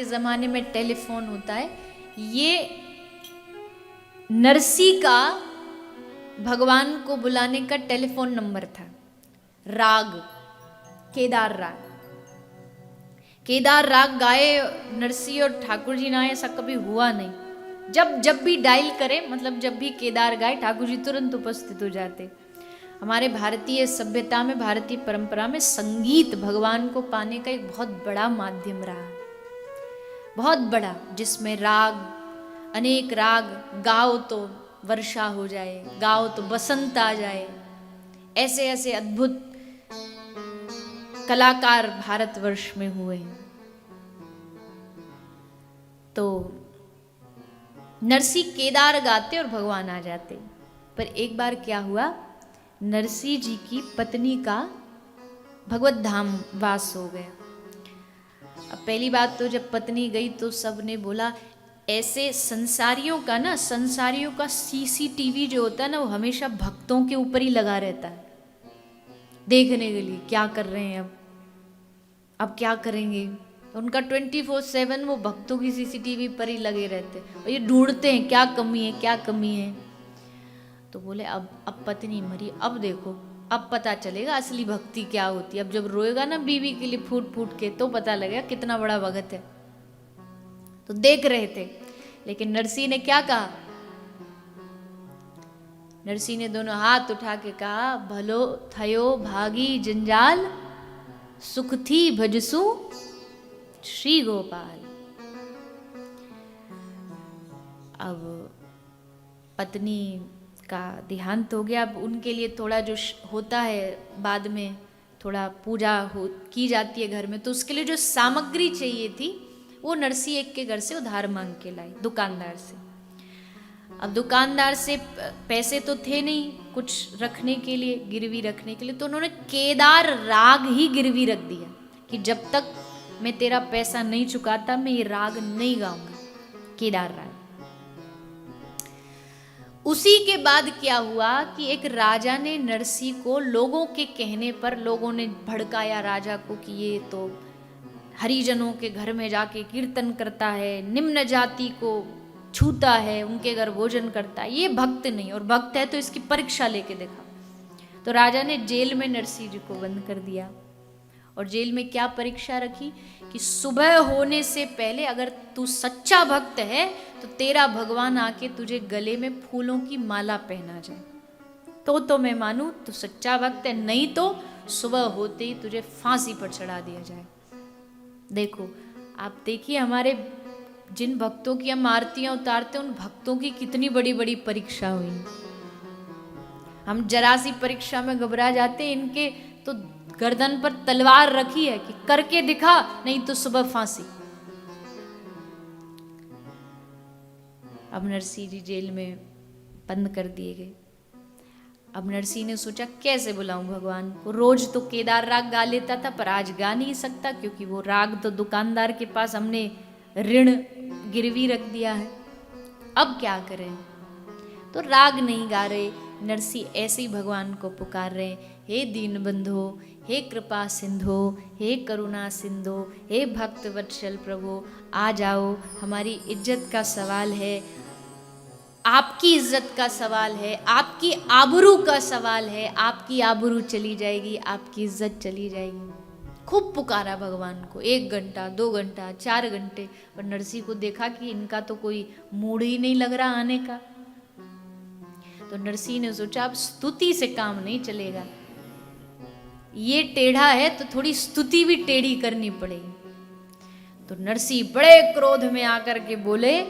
के ज़माने में टेलीफोन होता है, ये नरसी का भगवान को बुलाने का टेलीफोन नंबर था। राग, केदार राग, केदार राग गाए नरसी और ठाकुर जी ना, ऐसा कभी हुआ नहीं। जब भी डायल करे, मतलब जब भी केदार गाए, ठाकुर जी तुरंत उपस्थित हो जाते। हमारे भारतीय सभ्यता में, भारतीय परंपरा में संगीत भगवान को पाने का एक बहुत बड़ा माध्यम रहा, बहुत बड़ा, जिसमें राग, अनेक राग, गाओ तो वर्षा हो जाए, गाओ तो बसंत आ जाए, ऐसे ऐसे अद्भुत कलाकार भारतवर्ष में हुए। तो नरसी केदार गाते और भगवान आ जाते। पर एक बार क्या हुआ, नरसी जी की पत्नी का भगवत धाम वास हो गया। अब पहली बात तो जब पत्नी गई तो सबने बोला, ऐसे संसारियों का ना, संसारियों का सीसीटीवी जो होता है ना, वो हमेशा भक्तों के ऊपर ही लगा रहता है, देखने के लिए क्या कर रहे हैं, अब क्या करेंगे। उनका 24/7 वो भक्तों की सीसीटीवी पर ही लगे रहते और ये ढूंढते हैं क्या कमी है, क्या कमी है। तो बोले अब पत्नी मरी, अब देखो, अब पता चलेगा असली भक्ति क्या होती है। अब जब रोएगा ना बीवी के लिए फूट फूट के, तो पता लगेगा कितना बड़ा भगत है। तो देख रहे थे, लेकिन नरसी ने क्या कहा, नरसी ने दोनों हाथ उठा के कहा, भलो थयो भागी जंजाल, सुख थी भजसु श्री गोपाल। अब पत्नी का देहांत हो गया। अब उनके लिए थोड़ा जो होता है, बाद में थोड़ा पूजा की जाती है घर में, तो उसके लिए जो सामग्री चाहिए थी वो नरसी एक के घर से उधार मांग के लाई, दुकानदार से। अब दुकानदार से पैसे तो थे नहीं कुछ रखने के लिए, गिरवी रखने के लिए, तो उन्होंने केदार राग ही गिरवी रख दिया कि जब तक मैं तेरा पैसा नहीं चुकाता मैं ये राग नहीं गाऊंगा, केदार राग। उसी के बाद क्या हुआ कि एक राजा ने नरसी को लोगों के कहने पर, लोगों ने भड़काया राजा को कि ये तो हरिजनों के घर में जाके कीर्तन करता है, निम्न जाति को छूता है, उनके घर भोजन करता है, ये भक्त नहीं, और भक्त है तो इसकी परीक्षा लेके देखा। तो राजा ने जेल में नरसी जी को बंद कर दिया। और जेल में क्या परीक्षा रखी कि सुबह होने से पहले अगर तू सच्चा भक्त है तो तेरा भगवान आके तुझे गले में फूलों की माला पहना जाए, तो मैं मानूं तू सच्चा भक्त है, नहीं तो सुबह होते ही तुझे फांसी पर चढ़ा दिया जाए। देखो, आप देखिए हमारे जिन भक्तों की हम आरतियां उतारते हैं, उन भक्तों की कितनी बड़ी बड़ी परीक्षा हुई। हम जरा सी परीक्षा में घबरा जाते हैं, इनके तो गर्दन पर तलवार रखी है कि करके दिखा, नहीं तो सुबह फांसी। अब नरसी जी जेल में बंद कर दिए गए। अब नरसी ने सोचा कैसे बुलाऊं भगवान को, रोज तो केदार राग गा लेता था पर आज गा नहीं सकता, क्योंकि वो राग तो दुकानदार के पास हमने ऋण गिरवी रख दिया है। अब क्या करें, तो राग नहीं गा रहे, नरसी ऐसे ही भगवान को पुकार रहे, हे दीन बंधो, हे कृपा सिंधो, हे करुणा सिंधो, हे भक्त वत्सल प्रभु, आ जाओ, हमारी इज्जत का सवाल है, आपकी इज्जत का सवाल है, आपकी आबरू का सवाल है, आपकी आबरू चली जाएगी, आपकी इज्जत चली जाएगी। खूब पुकारा भगवान को, 1 घंटा 2 घंटा 4 घंटे, पर नरसी को देखा कि इनका तो कोई मूड ही नहीं लग रहा आने का। तो नरसी ने सोचा अब स्तुति से काम नहीं चलेगा, ये टेढ़ा है तो थोड़ी स्तुति भी टेढ़ी करनी पड़ेगी। तो नरसी बड़े क्रोध में आकर के बोले,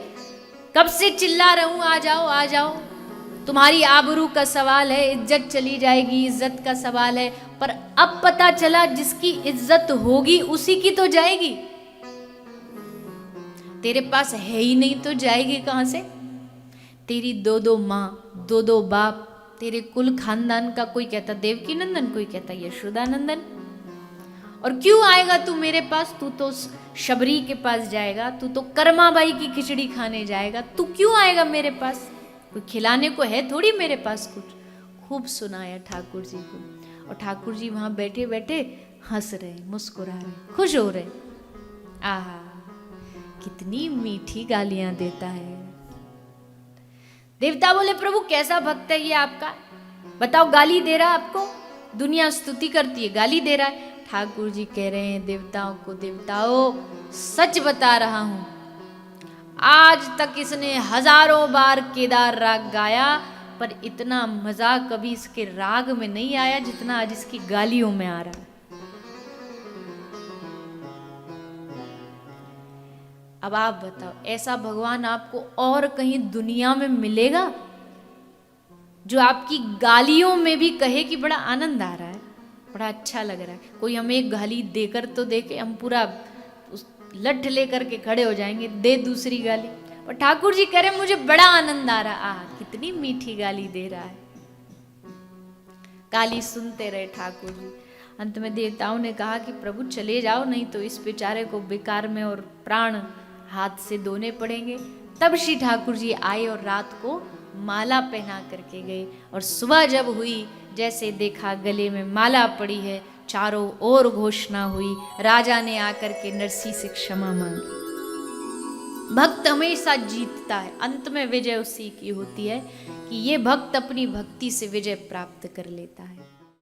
कब से चिल्ला रहूं, आ जाओ आ जाओ, तुम्हारी आबरू का सवाल है, इज्जत चली जाएगी, इज्जत का सवाल है, पर अब पता चला जिसकी इज्जत होगी उसी की तो जाएगी, तेरे पास है ही नहीं तो जाएगी कहां से। तेरी 2 माँ 2 बाप, तेरे कुल खानदान का, कोई कहता देवकी नंदन, कोई कहता यशोदा नंदन, और क्यों आएगा तू मेरे पास, तू तो शबरी के पास जाएगा, तू तो कर्माबाई की खिचड़ी खाने जाएगा, तू क्यों आएगा मेरे पास, कोई खिलाने को है थोड़ी मेरे पास कुछ। खूब सुनाया ठाकुर जी को, और ठाकुर जी वहां बैठे बैठे हंस रहे, मुस्कुरा रहे, खुश हो रहे। आहा, कितनी मीठी गालियां देता है। देवता बोले प्रभु कैसा भक्त है ये आपका, बताओ गाली दे रहा है आपको, दुनिया स्तुति करती है गाली दे रहा है। ठाकुर जी कह रहे हैं देवताओं को, देवताओं सच बता रहा हूं, आज तक इसने हजारों बार केदार राग गाया, पर इतना मजा कभी इसके राग में नहीं आया जितना आज इसकी गालियों में आ रहा है। अब आप बताओ ऐसा भगवान आपको और कहीं दुनिया में मिलेगा जो आपकी गालियों में भी कहे कि बड़ा आनंद आ रहा है, बड़ा अच्छा लग रहा है। कोई हमें एक गाली देकर तो देखे, हम पूरा लठ लेकर के खड़े हो जाएंगे, दे दूसरी गाली। और ठाकुर जी कह रहे मुझे बड़ा आनंद आ रहा, कितनी मीठी गाली दे रहा है। गाली सुनते रहे ठाकुर जी। अंत में देवताओं ने कहा कि प्रभु चले जाओ, नहीं तो इस बेचारे को बेकार में और प्राण हाथ से धोने पड़ेंगे। तब श्री ठाकुर जी आए और रात को माला पहना करके गए, और सुबह जब हुई जैसे देखा गले में माला पड़ी है, चारों ओर घोषणा हुई, राजा ने आकर के नरसी से क्षमा मांगी। भक्त हमेशा जीतता है, अंत में विजय उसी की होती है कि ये भक्त अपनी भक्ति से विजय प्राप्त कर लेता है।